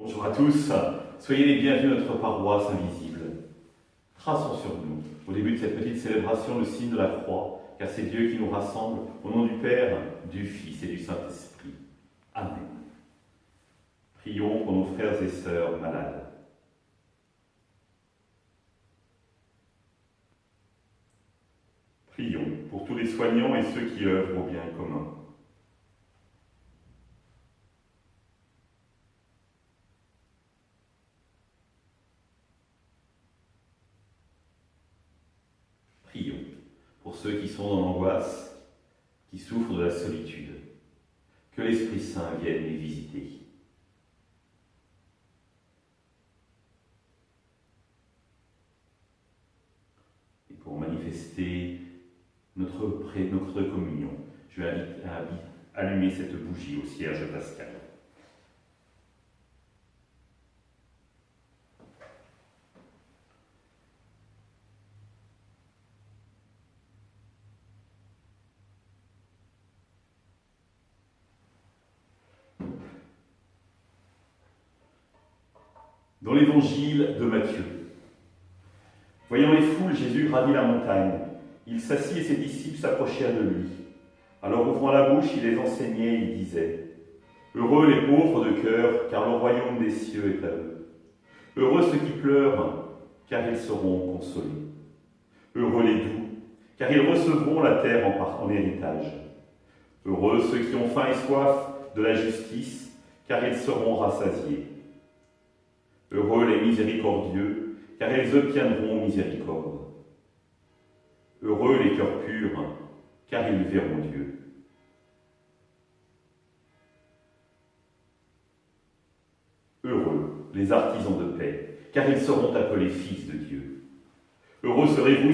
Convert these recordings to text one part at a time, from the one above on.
Bonjour à tous, soyez les bienvenus à notre paroisse invisible. Traçons sur nous, au début de cette petite célébration, le signe de la croix, car c'est Dieu qui nous rassemble, au nom du Père, du Fils et du Saint-Esprit. Amen. Prions pour nos frères et sœurs malades. Prions pour tous les soignants et ceux qui œuvrent au bien commun. Prions pour ceux qui sont dans l'angoisse, qui souffrent de la solitude. Que l'Esprit Saint vienne les visiter. Et pour manifester notre communion, je vais allumer cette bougie au cierge pascal. Dans l'évangile de Matthieu, voyant les foules, Jésus gravit la montagne. Il s'assit et ses disciples s'approchèrent de lui. Alors ouvrant la bouche, il les enseignait et il disait : Heureux les pauvres de cœur, car le royaume des cieux est à eux. Heureux ceux qui pleurent, car ils seront consolés. Heureux les doux, car ils recevront la terre en héritage. Heureux ceux qui ont faim et soif de la justice, car ils seront rassasiés. Heureux les miséricordieux, car ils obtiendront miséricorde. Heureux les cœurs purs, car ils verront Dieu. Heureux les artisans de paix, car ils seront appelés fils de Dieu. Heureux serez-vous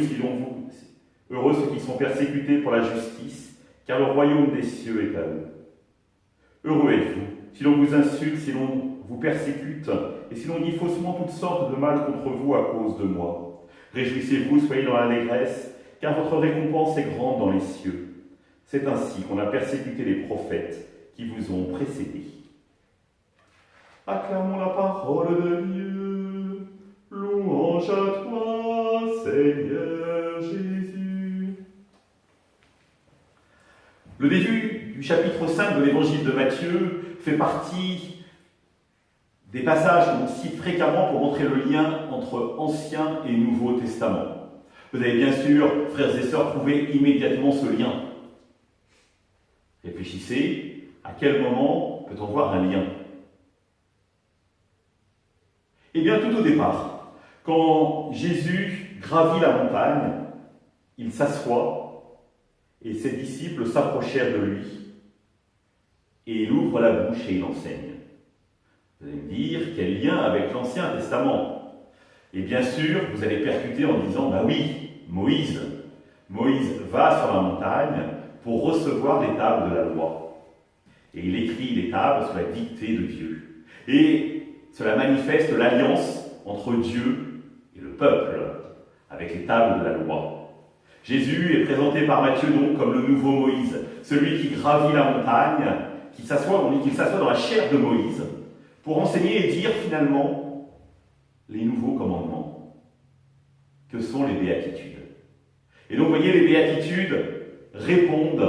heureux ceux qui sont persécutés pour la justice, car le royaume des cieux est à eux. Heureux êtes-vous si l'on vous insulte, si l'on vous persécute, et si l'on dit faussement toutes sortes de mal contre vous à cause de moi. Réjouissez-vous, soyez dans l'allégresse, car votre récompense est grande dans les cieux. C'est ainsi qu'on a persécuté les prophètes qui vous ont précédés. Acclamons la parole de Dieu. Louange à toi, Seigneur Jésus. Le début du chapitre 5 de l'évangile de Matthieu fait partie des passages qu'on cite fréquemment pour montrer le lien entre Ancien et Nouveau Testament. Vous avez bien sûr, frères et sœurs, trouvé immédiatement ce lien. Réfléchissez, à quel moment peut-on voir un lien ? Eh bien, tout au départ, quand Jésus gravit la montagne, il s'assoit et ses disciples s'approchèrent de lui et il ouvre la bouche et il enseigne. Vous allez me dire, quel lien avec l'Ancien Testament ? Et bien sûr, vous allez percuter en disant, bah oui, Moïse va sur la montagne pour recevoir les tables de la loi. Et il écrit les tables sous la dictée de Dieu. Et cela manifeste l'alliance entre Dieu et le peuple, avec les tables de la loi. Jésus est présenté par Matthieu donc comme le nouveau Moïse, celui qui gravit la montagne, on dit qu'il s'assoit dans la chair de Moïse, pour enseigner et dire finalement les nouveaux commandements, que sont les béatitudes. Et donc, vous voyez, les béatitudes répondent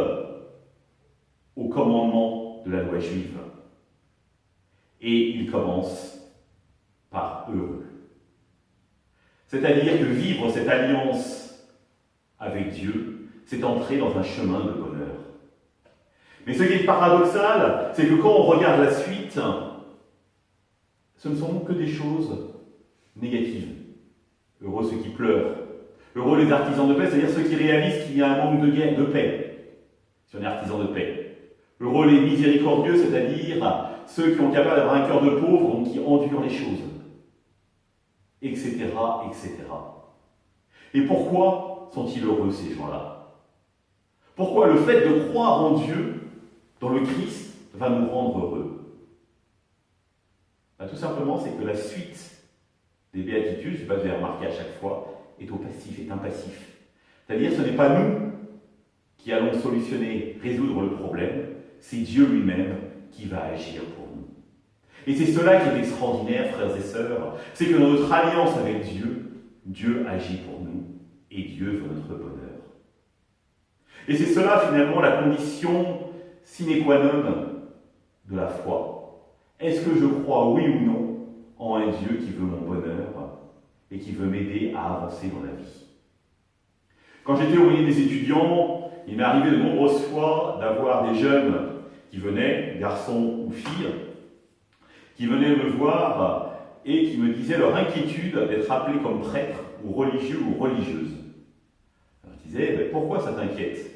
aux commandements de la loi juive. Et ils commencent par heureux. C'est-à-dire que vivre cette alliance avec Dieu, c'est entrer dans un chemin de bonheur. Mais ce qui est paradoxal, c'est que quand on regarde la suite, ce ne sont que des choses négatives. Heureux ceux qui pleurent. Heureux les artisans de paix, c'est-à-dire ceux qui réalisent qu'il y a un manque de paix, si on est artisan de paix. Heureux les miséricordieux, c'est-à-dire ceux qui sont capables d'avoir un cœur de pauvre, donc qui endurent les choses. Etc., etc. Et pourquoi sont-ils heureux, ces gens-là ? Pourquoi le fait de croire en Dieu, dans le Christ, va nous rendre heureux ? Ben, tout simplement, c'est que la suite des béatitudes, je ne sais pas si vous avez remarqué à chaque fois, est au passif, est un passif. C'est-à-dire, ce n'est pas nous qui allons résoudre le problème, c'est Dieu lui-même qui va agir pour nous. Et c'est cela qui est extraordinaire, frères et sœurs, c'est que dans notre alliance avec Dieu, Dieu agit pour nous et Dieu veut notre bonheur. Et c'est cela finalement la condition sine qua non de la foi. Est-ce que je crois, oui ou non, en un Dieu qui veut mon bonheur et qui veut m'aider à avancer dans la vie? Quand j'étais au milieu des étudiants, il m'est arrivé de nombreuses fois d'avoir des jeunes qui venaient, garçons ou filles, qui venaient me voir et qui me disaient leur inquiétude d'être appelés comme prêtres ou religieux ou religieuses. Alors, je disais, mais pourquoi ça t'inquiète?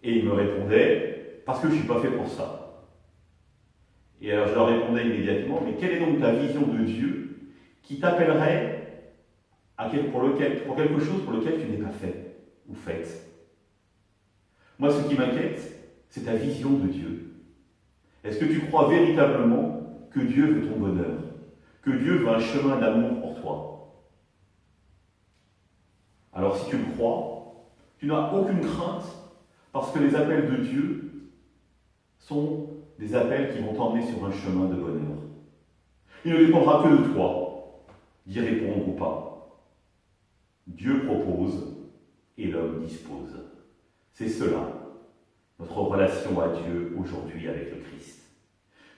Et ils me répondaient, parce que je ne suis pas fait pour ça. Et alors je leur répondais immédiatement, mais quelle est donc ta vision de Dieu qui t'appellerait pour quelque chose pour lequel tu n'es pas fait ou faite? Moi, ce qui m'inquiète, c'est ta vision de Dieu. Est-ce que tu crois véritablement que Dieu veut ton bonheur, que Dieu veut un chemin d'amour pour toi? Alors si tu le crois, tu n'as aucune crainte, parce que les appels de Dieu sont des appels qui vont t'emmener sur un chemin de bonheur. Il ne dépendra que de toi d'y répondre ou pas. Dieu propose et l'homme dispose. C'est cela, notre relation à Dieu aujourd'hui avec le Christ.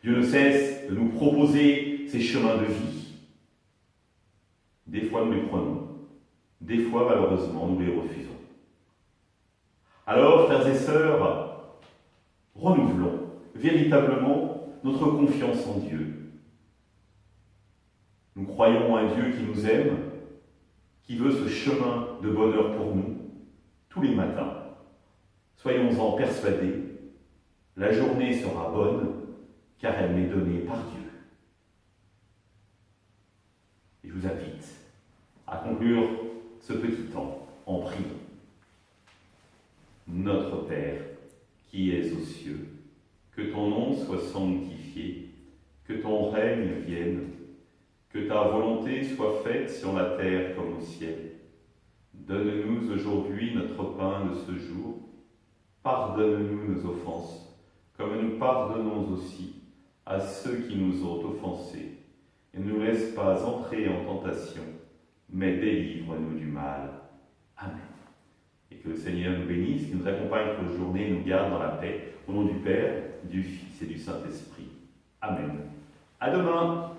Dieu ne cesse de nous proposer ces chemins de vie. Des fois nous les prenons, des fois malheureusement nous les refusons. Alors, frères et sœurs, renouvelons véritablement notre confiance en Dieu. Nous croyons en un Dieu qui nous aime, qui veut ce chemin de bonheur pour nous, tous les matins. Soyons-en persuadés, la journée sera bonne, car elle m'est donnée par Dieu. Et je vous invite à conclure ce petit temps en priant. Notre Père, qui es aux cieux, que ton nom soit sanctifié, que ton règne vienne, que ta volonté soit faite sur la terre comme au ciel. Donne-nous aujourd'hui notre pain de ce jour. Pardonne-nous nos offenses, comme nous pardonnons aussi à ceux qui nous ont offensés. Et ne nous laisse pas entrer en tentation, mais délivre-nous du mal. Amen. Et que le Seigneur nous bénisse, qu'il nous accompagne pour la journée et nous garde dans la paix. Au nom du Père, du Fils et du Saint-Esprit. Amen. À demain.